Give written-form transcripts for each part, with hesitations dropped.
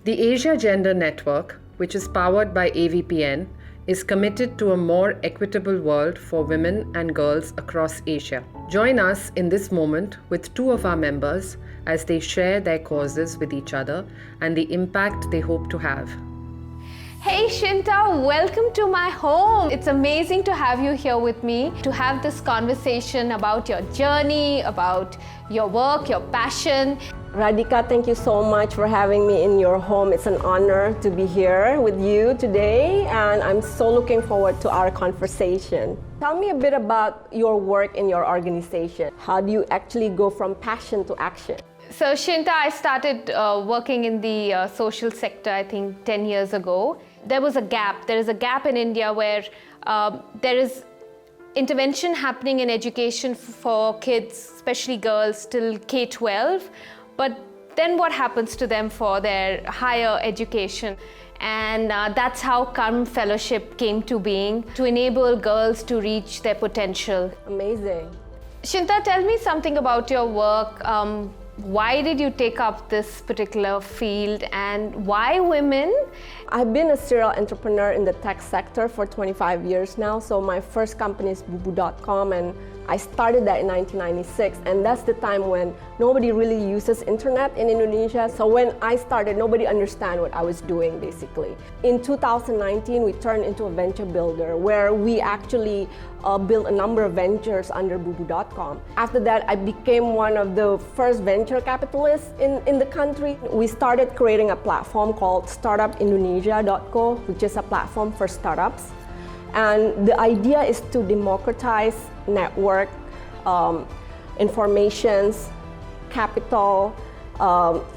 The Asia Gender Network, which is powered by AVPN, is committed to a more equitable world for women and girls across Asia. Join us in this moment with two of our members as they share their causes with each other and the impact they hope to have. Hey Shinta, welcome to my home. It's amazing to have you here with me to have this conversation about your journey, about your work, your passion. Radhika, thank you so much for having me in your home. It's an honor to be here with you today, and I'm so looking forward to our conversation. Tell me a bit about your work in your organization. How do you actually go from passion to action? So Shinta, I started working in the social sector, I think 10 years ago. There was a gap. There is a gap in India where there is intervention happening in education for kids, especially girls, till K-12. But then what happens to them for their higher education? And that's how Karm Fellowship came to being, to enable girls to reach their potential. Amazing. Shinta, tell me something about your work. Why did you take up this particular field and why women? I've been a serial entrepreneur in the tech sector for 25 years now. So my first company is bubu.com, and I started that in 1996, and that's the time when nobody really uses internet in Indonesia. So when I started, nobody understood what I was doing basically. In 2019, we turned into a venture builder where we actually built a number of ventures under bubu.com. After that, I became one of the first venture capitalists in the country. We started creating a platform called startupindonesia.co, which is a platform for startups. And the idea is to democratize network, informations, capital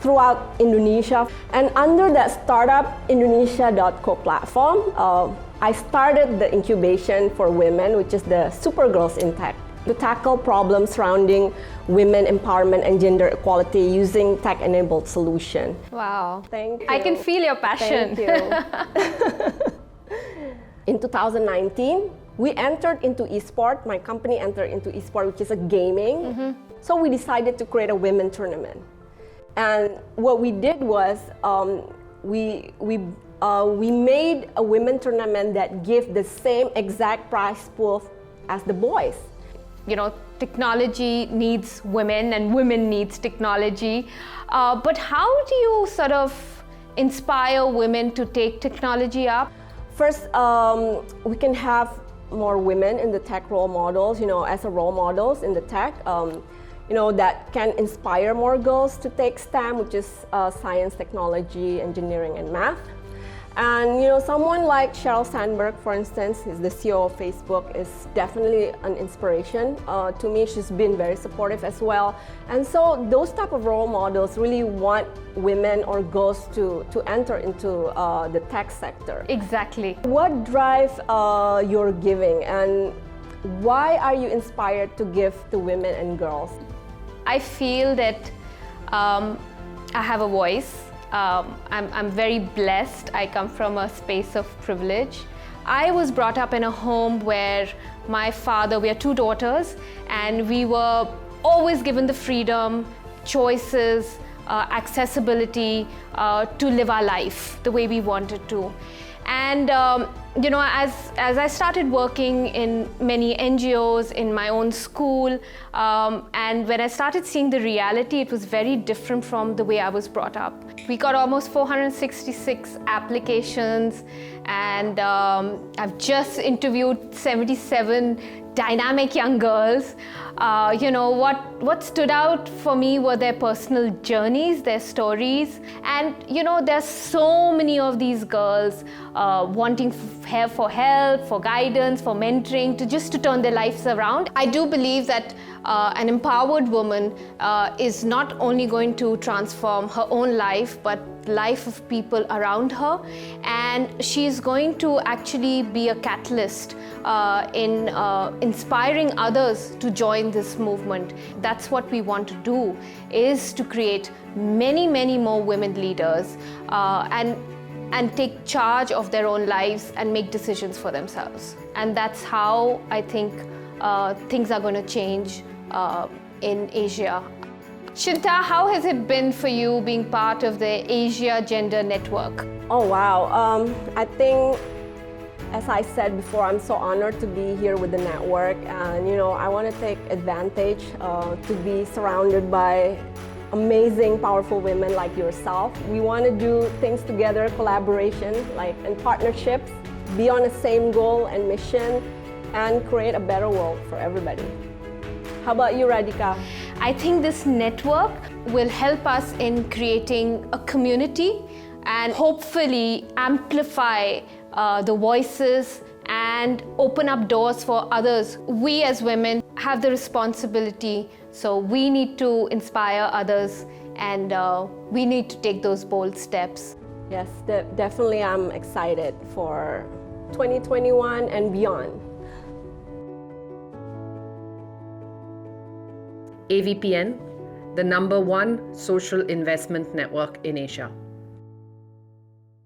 throughout Indonesia. And under that startupindonesia.co platform, I started the incubation for women, which is the Supergirls in Tech, to tackle problems surrounding women empowerment and gender equality using tech-enabled solution. Wow. Thank you. I can feel your passion. Thank you. In 2019, we entered into esport. My company entered into esport, which is a gaming. Mm-hmm. So we decided to create a women tournament. And what we did was we made a women tournament that gave the same exact prize pool as the boys. You know, technology needs women and women needs technology. But how do you sort of inspire women to take technology up? First, we can have more women in the tech role models, as a role models in the tech, that can inspire more girls to take STEM, which is science, technology, engineering, and math. And someone like Sheryl Sandberg, for instance, who's the CEO of Facebook, is definitely an inspiration to me. She's been very supportive as well. And so those type of role models really want women or girls to enter into the tech sector. Exactly. What drives your giving, and why are you inspired to give to women and girls? I feel that I have a voice. I'm very blessed. I come from a space of privilege. I was brought up in a home where my father, we are two daughters, and we were always given the freedom, choices, accessibility to live our life the way we wanted to. And as I started working in many NGOs, in my own school, and when I started seeing the reality, it was very different from the way I was brought up. We got almost 466 applications, and I've just interviewed 77 dynamic young girls. What stood out for me were their personal journeys, their stories. And there's so many of these girls wanting for help, for guidance, for mentoring, to turn their lives around. I do believe that an empowered woman is not only going to transform her own life, but life of people around her, and she's going to actually be a catalyst in inspiring others to join this movement. That's what we want to do, is to create many, many more women leaders and take charge of their own lives and make decisions for themselves. And that's how I think things are going to change in Asia. Shinta, how has it been for you being part of the Asia Gender Network? Oh wow, I think, as I said before, I'm so honored to be here with the network, and I want to take advantage to be surrounded by amazing, powerful women like yourself. We want to do things together, collaboration, and partnerships, be on the same goal and mission, and create a better world for everybody. How about you, Radhika? I think this network will help us in creating a community and hopefully amplify the voices and open up doors for others. We as women have the responsibility, so we need to inspire others, and we need to take those bold steps. Yes, definitely I'm excited for 2021 and beyond. AVPN, the #1 social investment network in Asia.